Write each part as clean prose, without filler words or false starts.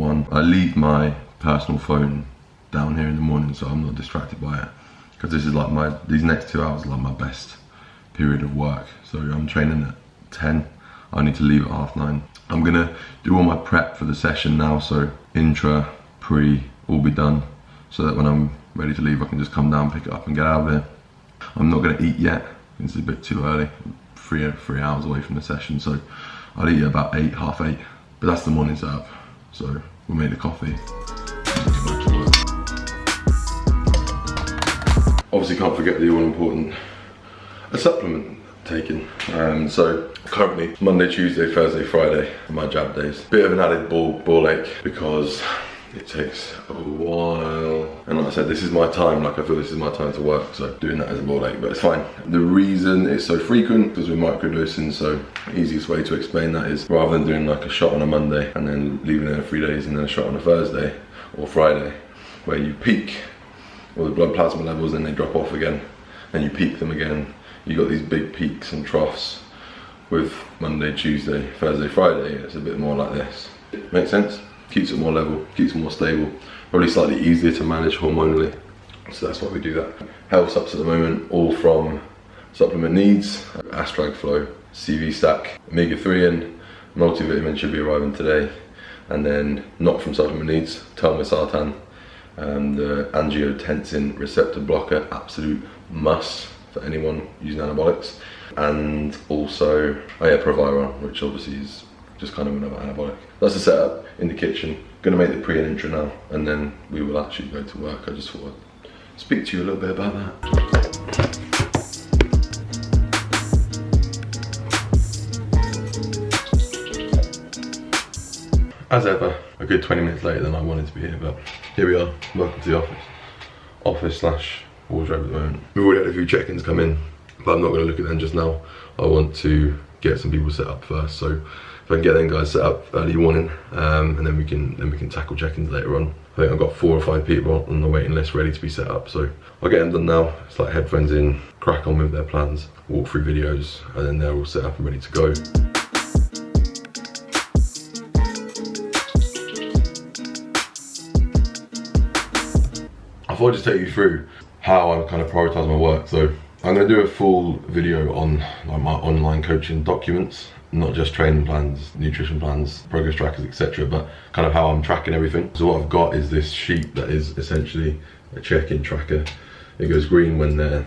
1. I leave my personal phone down here in the morning so I'm not distracted by it, because this is like these next 2 hours are like my best period of work. So I'm training at 10, I need to leave at 9:30. I'm gonna do all my prep for the session now, so intra, pre, all be done, so that when I'm ready to leave I can just come down, pick it up and get out of here. I'm not gonna eat yet, it's a bit too early, 3 hours away from the session, so I'll eat at about 8, half 8, but that's the morning setup. So we'll make the coffee. Obviously can't forget the all important supplement taking. So currently Monday, Tuesday, Thursday, Friday are my jab days. Bit of an added ball ache because it takes a while, and like I said, this is my time, like I feel this is my time to work, so doing that is a ball ache, but it's fine. The reason it's so frequent because we're microdosing, so the easiest way to explain that is rather than doing like a shot on a Monday and then leaving it 3 days and then a shot on a Thursday or Friday, where you peak all the blood plasma levels and they drop off again and you peak them again. You got these big peaks and troughs. With Monday, Tuesday, Thursday, Friday, it's a bit more like this. Makes sense? Keeps it more level, keeps it more stable, probably slightly easier to manage hormonally. So that's why we do that. Health subs at the moment, all from supplement needs, Astrag Flow, CV Stack, Omega-3 and multivitamin should be arriving today. And then not from supplement needs, telmisartan, the angiotensin receptor blocker, absolute must for anyone using anabolics. And also, Proviron, which obviously is just kind of another anabolic. That's the setup in the kitchen. Gonna make the pre and intra now, and then we will actually go to work. I just thought I'd speak to you a little bit about that. As ever, a good 20 minutes later than I wanted to be here, but here we are. Welcome to the office. Office/wardrobe at the moment. We've already had a few check-ins come in, but I'm not going to look at them just now. I want to get some people set up first, so if I can get them guys set up early morning, and then we can tackle check-ins later on. I think I've got 4 or 5 people on the waiting list ready to be set up, so I'll get them done now. It's like headphones in, crack on with their plans, walk through videos, and then they're all set up and ready to go. I thought I'd just take you through how I kind of prioritise my work. So I'm going to do a full video on like my online coaching documents, not just training plans, nutrition plans, progress trackers, etc., but kind of how I'm tracking everything. So what I've got is this sheet that is essentially a check-in tracker. It goes green when they're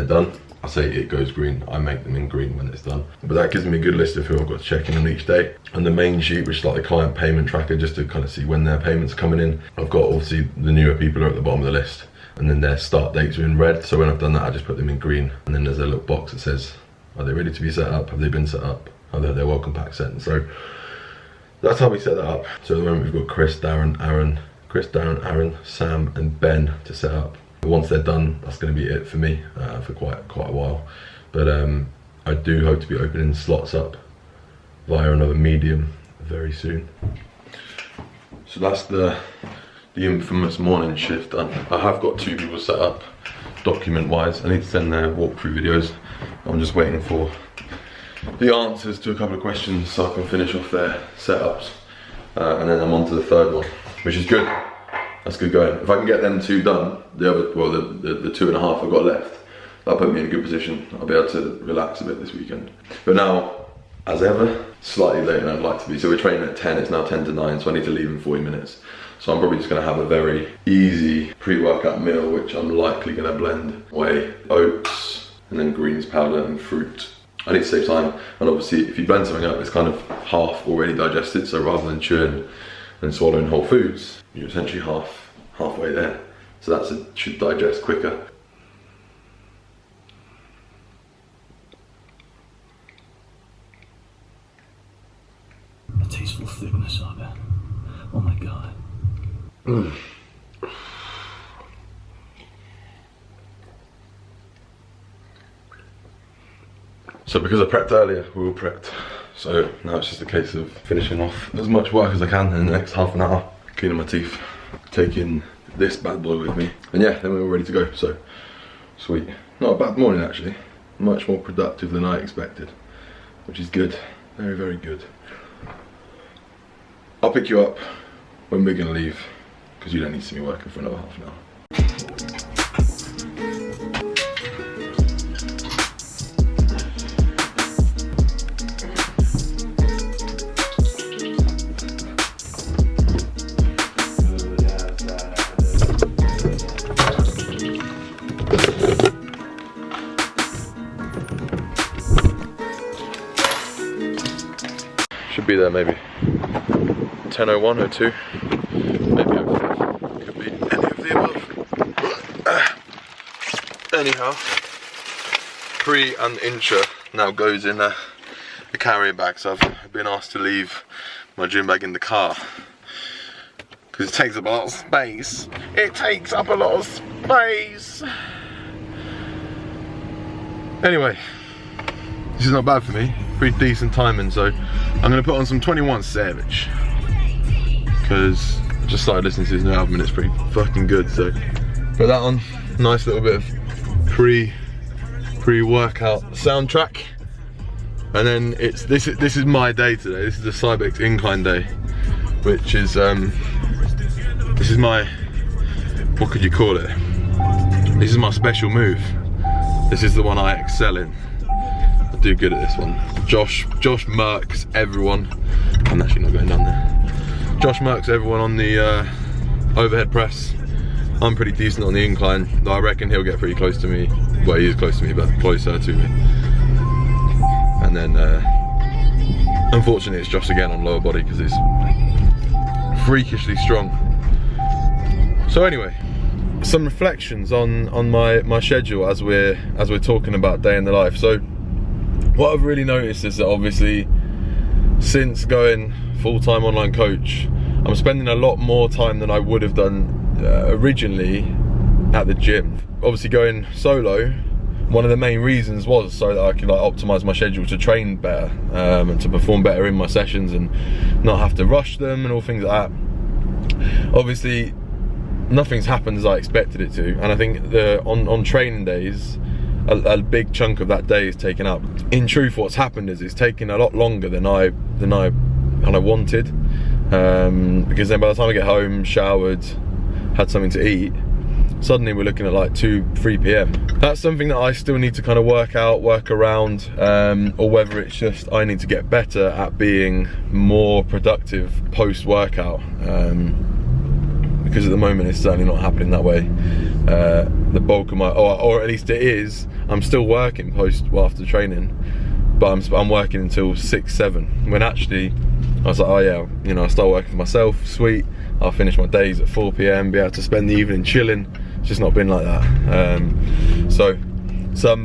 done. I say it goes green, I make them in green when it's done. But that gives me a good list of who I've got to check in on each day. And the main sheet, which is like the client payment tracker, just to kind of see when their payments are coming in. I've got obviously the newer people are at the bottom of the list, and then their start dates are in red. So when I've done that, I just put them in green. And then there's a little box that says, are they ready to be set up? Have they been set up? Are they their welcome pack sent? So that's how we set that up. So at the moment we've got Chris, Darren, Aaron, Sam and Ben to set up. Once they're done, that's going to be it for me for quite a while. But I do hope to be opening slots up via another medium very soon. So that's the infamous morning shift done. I have got 2 people set up document wise. I need to send their walkthrough videos. I'm just waiting for the answers to a couple of questions so I can finish off their setups. And then I'm on to the 3rd one, which is good. That's good going. If I can get them 2 done, the 2.5 I've got left, that'll put me in a good position. I'll be able to relax a bit this weekend. But now, as ever, slightly later than I'd like to be. So we're training at 10, it's now 10 to 9, so I need to leave in 40 minutes. So I'm probably just gonna have a very easy pre-workout meal, which I'm likely gonna blend away oats and then greens powder and fruit. I need to save time, and obviously if you blend something up, it's kind of half already digested, so rather than chewing and swallowing whole foods, you're essentially halfway there. So that should digest quicker. A tasteful thickness of it. Oh my god. So because I prepped earlier, we all prepped. So now it's just a case of finishing off as much work as I can in the next half an hour, cleaning my teeth, taking this bad boy with me, and yeah, then we're all ready to go. So sweet. Not a bad morning actually. Much more productive than I expected, which is good. Very, very good. I'll pick you up when we're gonna leave, because you don't need to see me working for another half an hour. Should be there maybe 10:01, 02, maybe 05. Could be any of the above. Anyhow, pre and intra now goes in a carrier bag, so I've been asked to leave my gym bag in the car because it takes up a lot of space. It takes up a lot of space. Anyway, this is not bad for me. Pretty decent timing, so I'm gonna put on some 21 Savage because I just started listening to his new album and it's pretty fucking good. So put that on. Nice little bit of pre-workout soundtrack, and then this is my day today. This is the Cybex incline day, which is this is my, what could you call it? This is my special move. This is the one I excel in. I do good at this one. Josh murks everyone. I'm actually not going down there. Josh murks everyone on the overhead press. I'm pretty decent on the incline. I reckon he'll get pretty close to me. Well, he is close to me, but closer to me. And then, unfortunately, it's Josh again on lower body because he's freakishly strong. So anyway, some reflections on my schedule as we're talking about day in the life. So what I've really noticed is that obviously since going full-time online coach, I'm spending a lot more time than I would have done originally at the gym. Obviously going solo, one of the main reasons was so that I could like optimize my schedule to train better and to perform better in my sessions and not have to rush them and all things like that. Obviously nothing's happened as I expected it to, and I think on training days a big chunk of that day is taken up. In truth, what's happened is it's taken a lot longer than I wanted, because then by the time I get home, showered, had something to eat, suddenly we're looking at like 2-3 p.m. That's something that I still need to kind of work around, or whether it's just I need to get better at being more productive post-workout, because at the moment it's certainly not happening that way. The bulk of my, or at least it is, I'm still working after training, but I'm working until 6-7, when actually I was like, oh yeah, you know, I start working for myself, sweet, I'll finish my days at 4 p.m, be able to spend the evening chilling. It's just not been like that. So some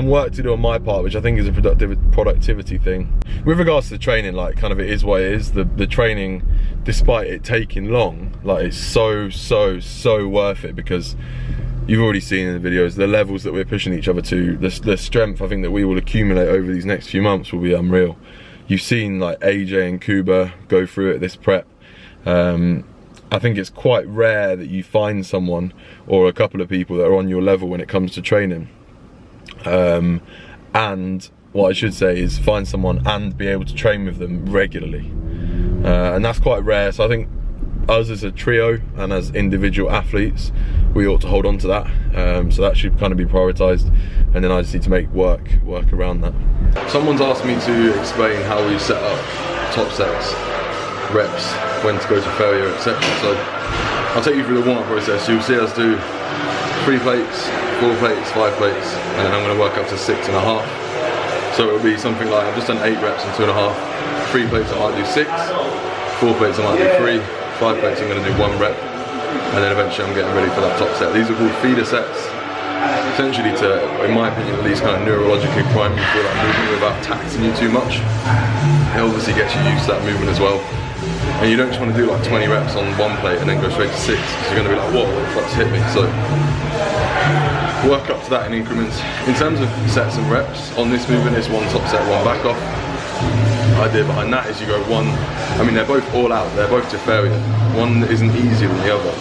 work to do on my part, which I think is a productivity thing. With regards to the training, like kind of it is what it is. The training, despite it taking long, like it's so worth it, because you've already seen in the videos the levels that we're pushing each other to, the strength I think that we will accumulate over these next few months will be unreal. You've seen like AJ and Cuba go through it this prep. I think it's quite rare that you find someone or a couple of people that are on your level when it comes to training. And what I should say is find someone and be able to train with them regularly. And that's quite rare. So I think us as a trio and as individual athletes, we ought to hold on to that. So that should kind of be prioritized, and then I just need to make work around that. Someone's asked me to explain how we set up top sets, reps, when to go to failure, etc. So I'll take you through the warm-up process. You'll see us do 3 plates, 4 plates, 5 plates, and then I'm going to work up to 6.5. So it'll be something like, I've just done 8 reps and 2.5. 3 plates I might do 6, 4 plates I might do 3, 5 plates I'm going to do 1 rep, and then eventually I'm getting ready for that top set. These are called feeder sets, essentially to, in my opinion at least, kind of neurologically prime you for that movement without taxing you too much. It obviously gets you used to that movement as well. And you don't just want to do like 20 reps on 1 plate and then go straight to 6, because you're going to be like, whoa, what the fuck's hit me? So work up to that in increments. In terms of sets and reps, on this movement it's 1 top set, 1 back off. The idea behind that is you go 1, I mean they're both all out, they're both to failure. One isn't easier than the other,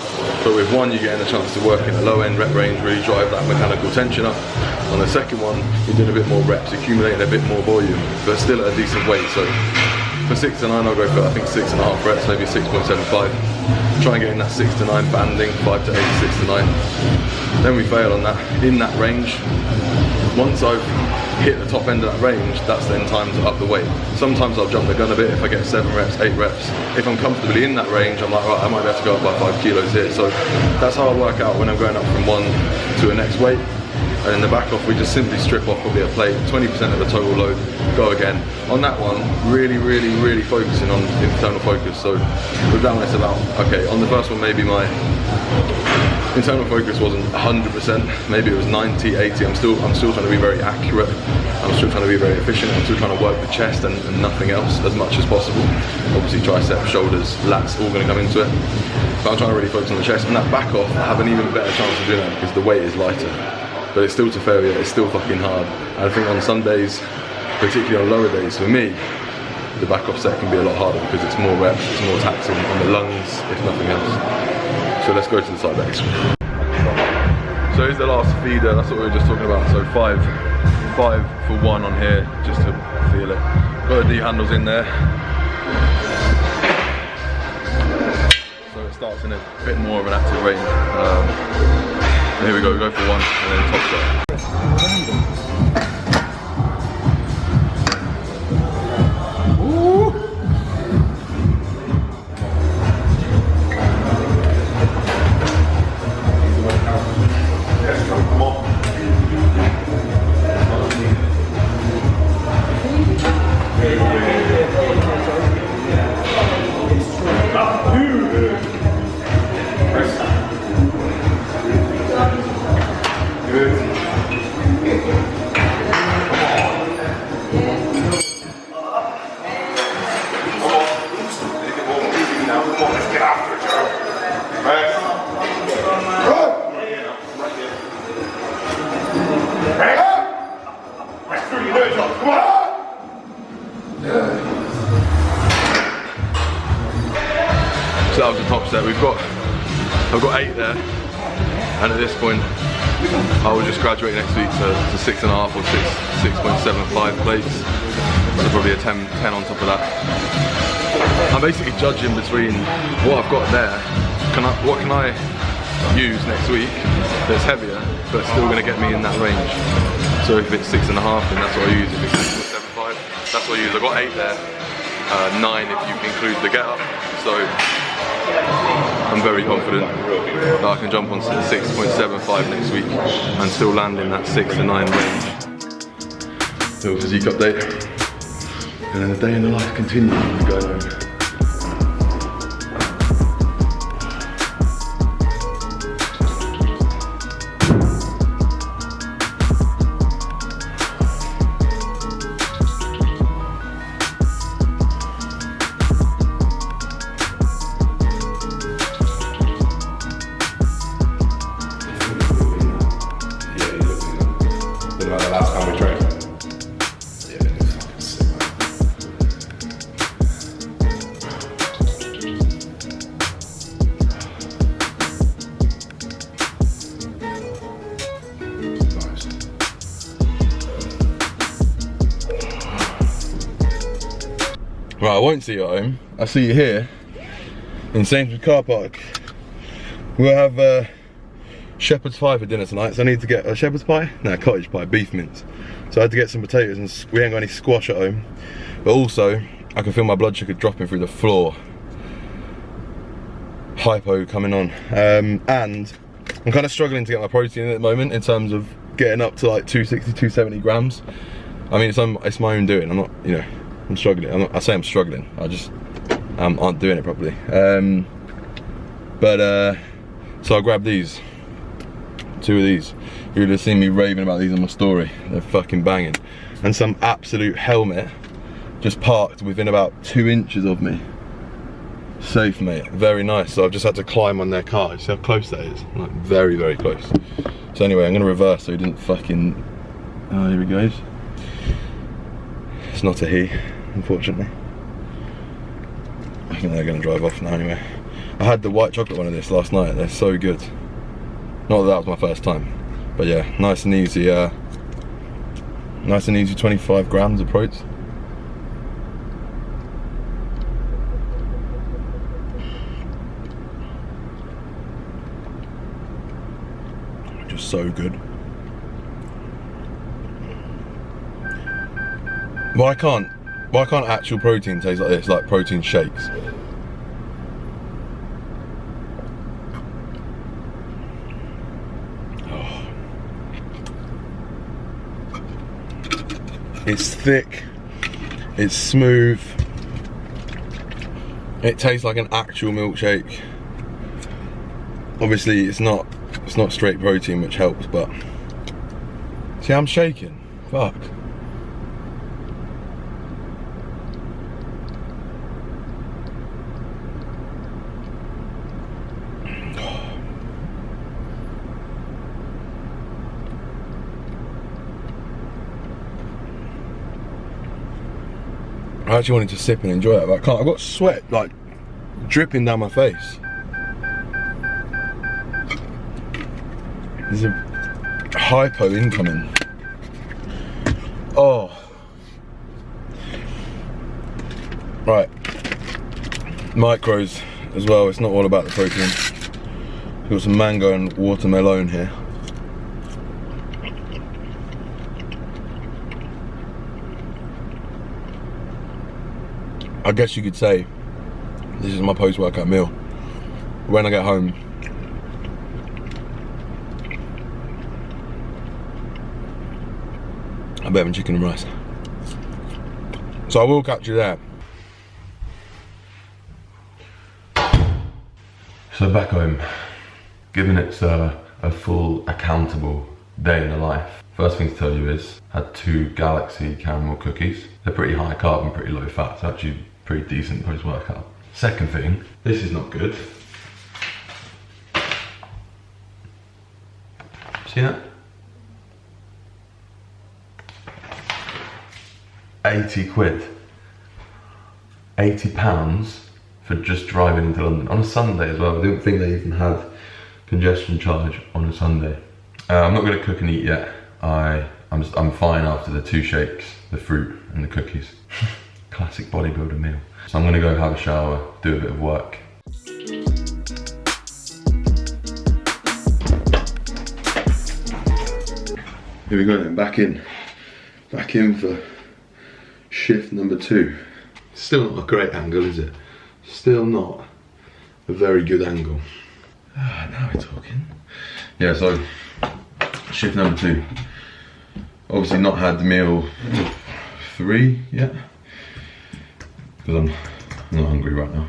but with one you're getting a chance to work in a low end rep range, really drive that mechanical tension up. On the second one you're doing a bit more reps, accumulating a bit more volume, but still at a decent weight. So for 6 to 9 I'll go for I think 6.5 reps, maybe 6.75. try and get in that 6 to 9 banding, 5 to 8, 6 to 9. Then we fail on that, in that range. Once I've hit the top end of that range, that's then time to up the weight. Sometimes I'll jump the gun a bit if I get 7 reps, 8 reps. If I'm comfortably in that range, I'm like, right, I might be able to go up by 5 kilos here. So that's how I work out when I'm going up from one to a next weight. And in the back off, we just simply strip off probably a plate, 20% of the total load, go again. On that one, really focusing on internal focus. So with that one, it's about, okay, on the first one, maybe my internal focus wasn't 100%, maybe it was 90, 80. I'm still trying to be very accurate. I'm still trying to be very efficient. I'm still trying to work the chest and nothing else as much as possible. Obviously triceps, shoulders, lats, all gonna come into it. But I'm trying to really focus on the chest. And that back off, I have an even better chance of doing that because the weight is lighter. But it's still to failure, it's still fucking hard. And I think on some days, particularly on lower days, for me, the back off set can be a lot harder because it's more reps, it's more taxing on the lungs, if nothing else. So let's go to the side legs. So here's the last feeder, that's what we were just talking about. So five for 1 on here, just to feel it. Got the D handles in there. So it starts in a bit more of an active range. Here we go for 1 and then top set. So that was the top set. I've got 8 there, and at this point I will just graduate next week to 6.5 or 6.75 plates. So probably a 10 on top of that. I'm basically judging between what I've got there. What can I use next week that's heavier but still going to get me in that range. So if it's 6.5, then that's what I use. If it's 6.75, that's what I use. I've got 8 there, 9 if you include the get up. So I'm very confident that I can jump on 6.75 next week and still land in that 6 to 9 range. Little physique update, and then the day in the life continues when we go home. Right, I won't see you at home. I'll see you here in Sainsbury's car park. We'll have shepherd's pie for dinner tonight, so I need to get a shepherd's pie? No, cottage pie, beef mince. So I had to get some potatoes, and we ain't got any squash at home. But also, I can feel my blood sugar dropping through the floor. Hypo coming on. And I'm kind of struggling to get my protein in at the moment in terms of getting up to like 260, 270 grams. I mean, it's my own doing. I'm not, you know, I'm struggling. I say I'm struggling. I just aren't doing it properly. So I grabbed these. 2 of these. You would have seen me raving about these on my story. They're fucking banging. And some absolute helmet just parked within about 2 inches of me. Safe, mate. Very nice. So I've just had to climb on their car. You see how close that is? Like very, very close. So anyway, I'm gonna reverse so he didn't fucking. Oh, here he goes. It's not a he, unfortunately. I think they're gonna drive off now anyway. I had the white chocolate one of this last night. They're so good. Not that was my first time, but yeah, nice and easy. Nice and easy. 25 grams of protein. just so good. Why can't actual protein taste like this, like protein shakes? Oh. It's thick, it's smooth, it tastes like an actual milkshake. Obviously it's not straight protein, which helps, but see, I'm shaking. Fuck. I actually wanted to sip and enjoy it, but I can't. I've got sweat like dripping down my face. There's a hypo incoming. Oh. Right. Micros as well, it's not all about the protein. We've got some mango and watermelon here. I guess you could say this is my post-workout meal. When I get home, I'm having chicken and rice. So I will catch you there. So back home, given it's a full accountable day in the life, first thing to tell you is I had 2 Galaxy caramel cookies. They're pretty high carb and pretty low fat, so actually pretty decent post-workout. Second thing, this is not good. See that? 80 quid. 80 pounds for just driving into London. On a Sunday as well. I didn't think they even had congestion charge on a Sunday. I'm not going to cook and eat yet. I'm fine after the 2 shakes, the fruit and the cookies. Classic bodybuilder meal. So I'm going to go have a shower, do a bit of work. Here we go then, back in for shift number 2. Still not a great angle, is it? Still not a very good angle. Now we're talking. Yeah, so shift number 2. Obviously not had the meal 3 yet, because I'm not hungry right now.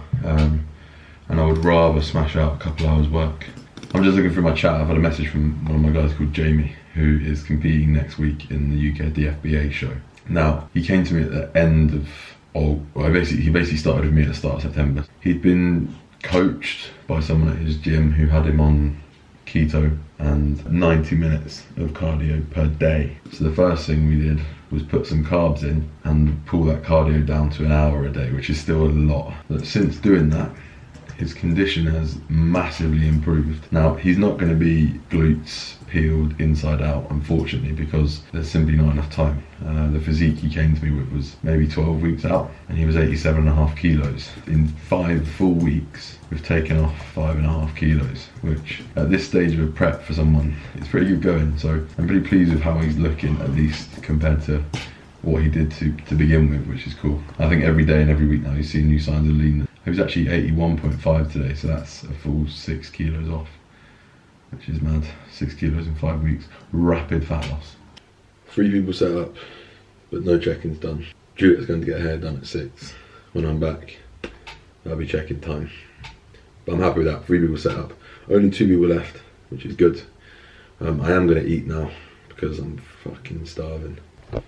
And I would rather smash out a couple hours work. I'm just looking through my chat. I've had a message from one of my guys called Jamie, who is competing next week in the UK DFBA show. Now, he came to me at the end of, he basically started with me at the start of September. He'd been coached by someone at his gym who had him on keto and 90 minutes of cardio per day. So the first thing we did was put some carbs in and pull that cardio down to an hour a day, which is still a lot. But since doing that, his condition has massively improved. Now, he's not going to be glutes peeled inside out, unfortunately, because there's simply not enough time. The physique he came to me with was maybe 12 weeks out, and he was 87.5 kilos. In 5 full weeks, we've taken off 5.5 kilos, which at this stage of a prep for someone, it's pretty good going. So I'm pretty pleased with how he's looking, at least compared to what he did to begin with, which is cool. I think every day and every week now he's seeing new signs of leanness. He was actually 81.5 today, so that's a full 6 kilos off, which is mad. 6 kilos in 5 weeks. Rapid fat loss. 3 people set up, but no check-ins done. Juliet's going to get her hair done at 6. When I'm back, I'll be checking time. But I'm happy with that. 3 people set up. Only 2 people left, which is good. I am going to eat now because I'm fucking starving. But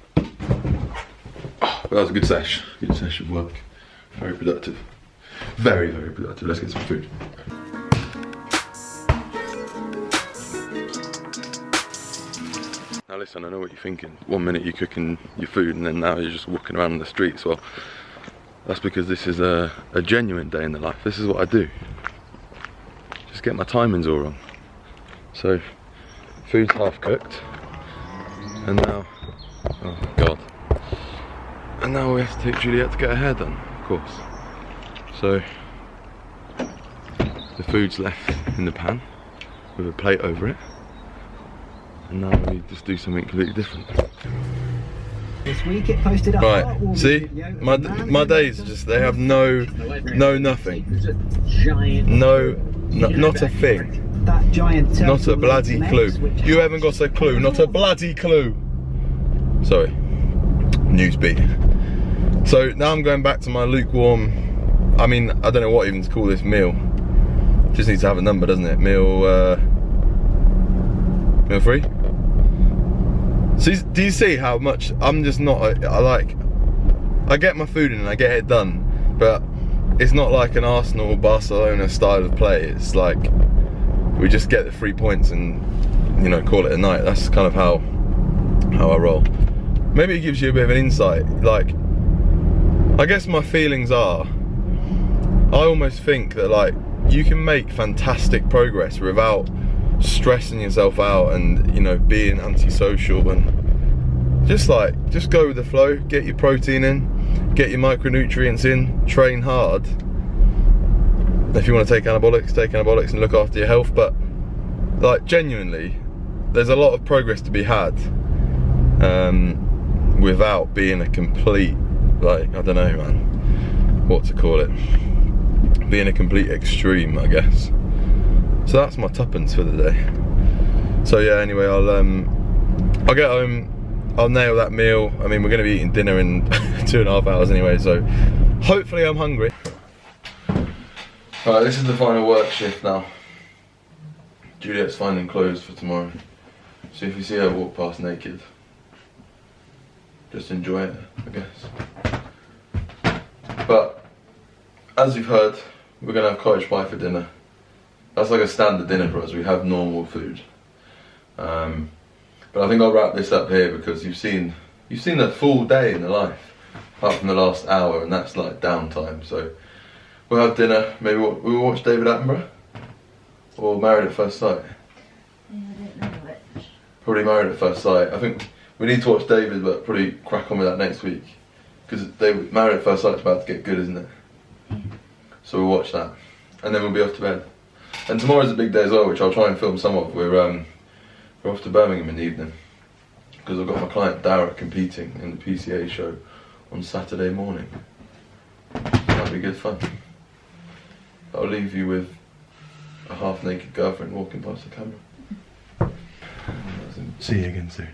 that was a good sesh. Good sesh of work. Very productive. Very, very productive. Let's get some food. Now listen, I know what you're thinking. 1 minute you're cooking your food and then now you're just walking around the streets. Well, that's because this is a genuine day in the life. This is what I do. Just get my timings all wrong. So, food's half cooked. And now, oh God. And now we have to take Juliet to get her hair done, of course. So, the food's left in the pan with a plate over it. and now we just do something completely different. This week it posted a Right, see, my days are just, they have no nothing, not a thing, that giant not a bloody clue. You haven't got a clue, not a bloody clue. Sorry, newsbeat. So now I'm going back to my lukewarm, I mean, I don't know what even to call this meal. Just needs to have a number, doesn't it? Meal 3? So do you see how much I'm just not, I get my food in and I get it done, but it's not like an Arsenal Barcelona style of play. It's like we just get the 3 points and, you know, call it a night. That's kind of how I roll. Maybe it gives you a bit of an insight. Like, I guess my feelings are, I almost think that like you can make fantastic progress without stressing yourself out and, you know, being antisocial, and just go with the flow. Get your protein in, get your micronutrients in, train hard. If you want to take anabolics and look after your health, but like genuinely there's a lot of progress to be had without being a complete, like, I don't know, man, what to call it, being a complete extreme, I guess. So that's my tuppence for the day. So yeah, anyway, I'll get home, I'll nail that meal. I mean, we're going to be eating dinner in 2.5 hours anyway, so hopefully I'm hungry. Alright, this is the final work shift now. Juliet's finding clothes for tomorrow. So if you see her walk past naked, just enjoy it, I guess. But as you've heard, we're going to have cottage pie for dinner. That's like a standard dinner for us. We have normal food, but I think I'll wrap this up here because you've seen a full day in the life, apart from the last hour, and that's like downtime. So we'll have dinner. Maybe we'll watch David Attenborough or Married at First Sight. Yeah, I don't know which. Probably Married at First Sight. I think we need to watch David, but probably crack on with that next week because Married at First Sight's about to get good, isn't it? Yeah. So we'll watch that, and then we'll be off to bed. And tomorrow's a big day as well, which I'll try and film some of. We're off to Birmingham in the evening because I've got my client Dara competing in the PCA show on Saturday morning. That'll be good fun. I'll leave you with a half-naked girlfriend walking past the camera. See you again soon.